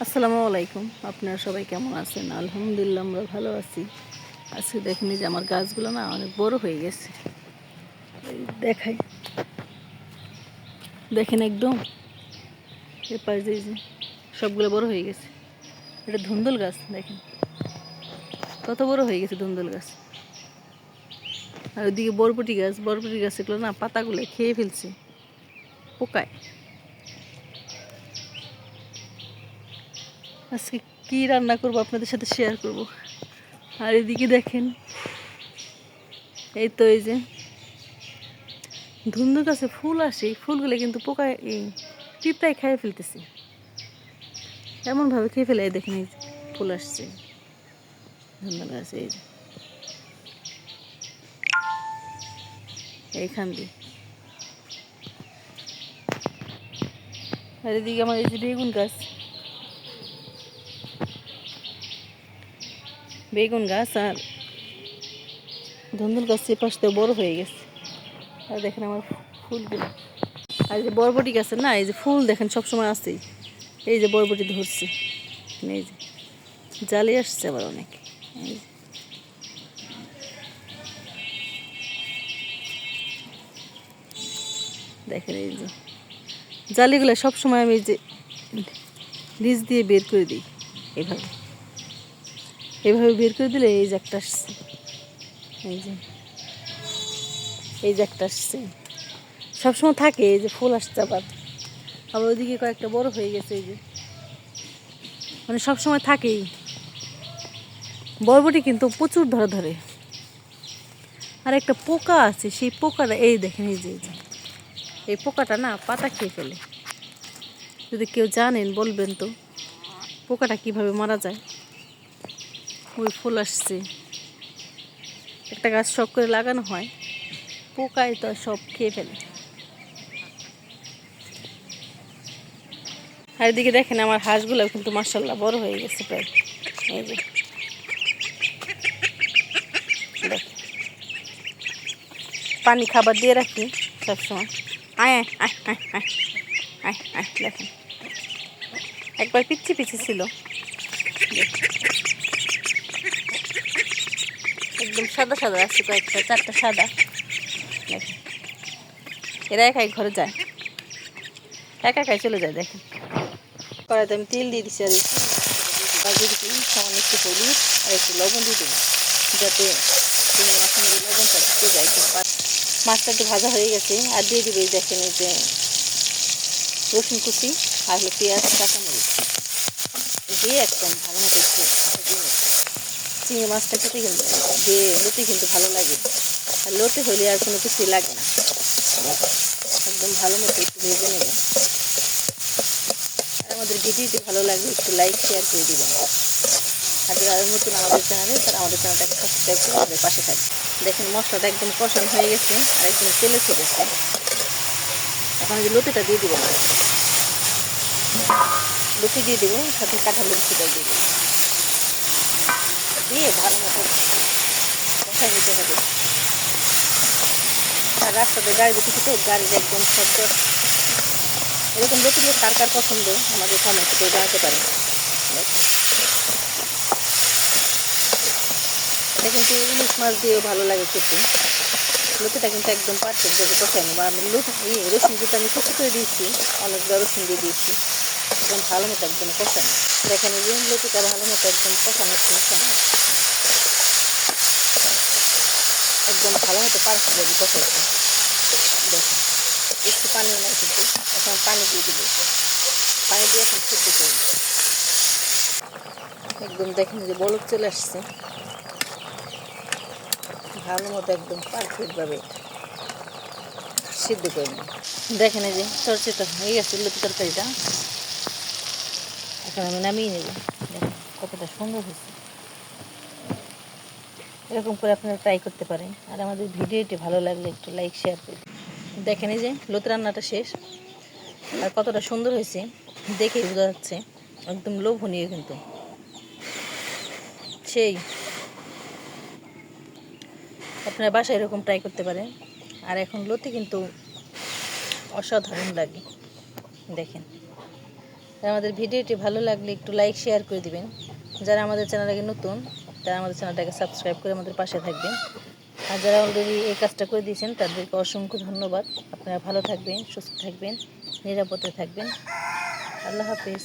আসসালামু আলাইকুম। আপনারা সবাই কেমন আছেন? আলহামদুলিল্লাহ আমরা ভালো আছি। আজকে দেখেন যে আমার গাছগুলো না অনেক বড় হয়ে গেছে। এই দেখাই, দেখেন একদম এপাশ দিয়ে যে সবগুলো বড় হয়ে গেছে। এটা ধুন্দুল গাছ, দেখেন কত বড় হয়ে গেছে ধুন্দুল গাছ। আর ওইদিকে বরবটি গাছ এগুলো না পাতাগুলো খেয়ে ফেলছে পোকায়। আজকে কি রান্না করবো আপনাদের সাথে শেয়ার করব। আর এদিকে দেখেন, এই তো এই যে ধুন্দুল গাছে ফুল আসে, এই ফুলগুলো কিন্তু পোকায় পিঁপড়ায় খেয়ে ফেলতেছে, এমনভাবে খেয়ে ফেলে। এই দেখেন এই ফুল আসছে ধুন্দুল গাছে, এই যে এইখান দিয়ে। আর এদিকে আমার এই যে বেগুন গাছ আর ধুন্দুল গাছ এ পাশে বড় হয়ে গেছে। আর দেখেন আমার ফুলগুলো। আর এই যে বরবটি গাছের না এই যে ফুল দেখেন সবসময় আসছেই। এই যে বরবটি ধরছে, এই যে জালি আসছে আবার অনেক। এই যে দেখেন এই যে জালিগুলো সবসময় আমি এই যে নিচ দিয়ে বের করে দিই, এভাবে এভাবে বের করে দিলে এই যে একটা আসছে, এই যে একটা আসছে। সবসময় থাকে এই যে ফুল আসছে, আবার আবার ওইদিকে কয়েকটা বড় হয়ে গেছে। এই যে মানে সবসময় থাকেই বরবটি, কিন্তু প্রচুর ধরে ধরে। আর একটা পোকা আছে, সেই পোকাটা এই দেখেন এই যে এই পোকাটা না পাতা খেয়ে ফেলে। যদি কেউ জানেন বলবেন তো পোকাটা কিভাবে মারা যায়। ওই ফুল আসছে, একটা গাছ শখ করে লাগানো হয়, পোকায় তো সব খেয়ে ফেলে। আর এদিকে দেখেন আমার হাঁসগুলো কিন্তু মাশাআল্লাহ বড় হয়ে গেছে প্রায়। এই যে পানি খাবার দিয়ে রাখি সবসময়। আয় আয় আয় আয় আয় আয় দেখেন একবার পিচ্ছি ছিল, একদম সাদা সাদা আছে, কয়েকটা চারটা সাদা। দেখেন এরা একাই ঘরে যায়, একাই চলে যায়। দেখেন কড়াইতে আমি তেল দিয়ে দিচ্ছি, আর দিয়ে দিচ্ছি সামান্য একটু হলুদ আর একটু লবণ দিয়ে দেবো, যাতে মাছের মধ্যে লবণটা ঢুকে যায়। মাছটা একটু ভাজা হয়ে গেছে, আর দিয়ে দিবে দেখেন এই যে রসুন কুচি আর হলো পেঁয়াজ কাঁচামরিচ দিয়ে একদম ভালো মতো একটু ভেজে নেব। চিংড়ি মাছটা খেতে কিন্তু দিয়ে লতি কিন্তু ভালো লাগে, আর লতি হলে আর কোনো কিছুই লাগে না। একদম ভালো মতো একটু ভেজে নেব। আর আমাদের ভিডিওটি ভালো লাগলে একটু লাইক শেয়ার করে দেবেন। আর যারা নতুন আমাদের চ্যানেলে, তারা আমাদের চ্যানেলটাকে সাবস্ক্রাইব করে আমাদের পাশে থাকে। দেখেন মশলাটা একদম কষানো হয়ে গেছে আর একদম তেলে ছেড়েছে। এখন এই যে লতিটা দিয়ে দেবো, লতি দিয়ে দেবো, সাথে কাঁঠাল লতিটাও দিয়ে দেবো, দিয়ে ভালো মতো কষাই নিতে হবে। আর রাস্তাতে গাড়ি দেখেছি তো, গাড়ির একদম শব্দ। এরকম লতিগুলো কার কার পছন্দ আমাদের কমেন্ট করে জানাতে পারেন। এটা কিন্তু ইলিশ মাছ দিয়েও ভালো লাগে খেতে। লতিটা কিন্তু একদম পারফেক্টভাবে কষাই নেবো। আমি রসুন কিন্তু আমি কুচি করে দিয়েছি, অনেকগুলো রসুন দিয়ে দিয়েছি, একদম ভালো মতো একদম কষানো। দেখেন এই যে লতিটা ভালো মতো একদম কষানো শেষ, একদম ভালো মতো পারফেক্টভাবে কষাইছে। দেখেন একটু পানিও নাই কিন্তু, এখন পানি দিয়ে দেবো, পানি দিয়ে এখন সিদ্ধ করবো। একদম দেখেন যে বলক চলে আসছে, ভালো মতো একদম পারফেক্টভাবে সিদ্ধ করে নেব। দেখেন এই যে তরকারিটা হয়ে গেছে, লতি তরকারিটা এখন আমি নামিয়ে নেব। দেখেন কতটা সুন্দর হয়েছে। এরকম করে আপনারা ট্রাই করতে পারেন। আর আমাদের ভিডিওটি ভালো লাগলে একটু লাইক শেয়ার করুন। দেখেন এই যে লতি রান্নাটা শেষ, আর কতটা সুন্দর হয়েছে দেখেই বোঝা যাচ্ছে, একদম লোভনীয় কিন্তু সেই। আপনারা বাসায় এরকম ট্রাই করতে পারেন। আর এখন লতি কিন্তু অসাধারণ লাগে। দেখেন আর আমাদের ভিডিওটি ভালো লাগলে একটু লাইক শেয়ার করে দিবেন। যারা আমাদের চ্যানেলটাকে নতুন তারা আমাদের চ্যানেলটাকে সাবস্ক্রাইব করে আমাদের পাশে থাকবেন। আর যারা অলরেডি এই কাজটা করে দিয়েছেন তাদেরকে অসংখ্য ধন্যবাদ। আপনারা ভালো থাকবেন, সুস্থ থাকবেন, নিরাপদে থাকবেন। আল্লাহ হাফেজ।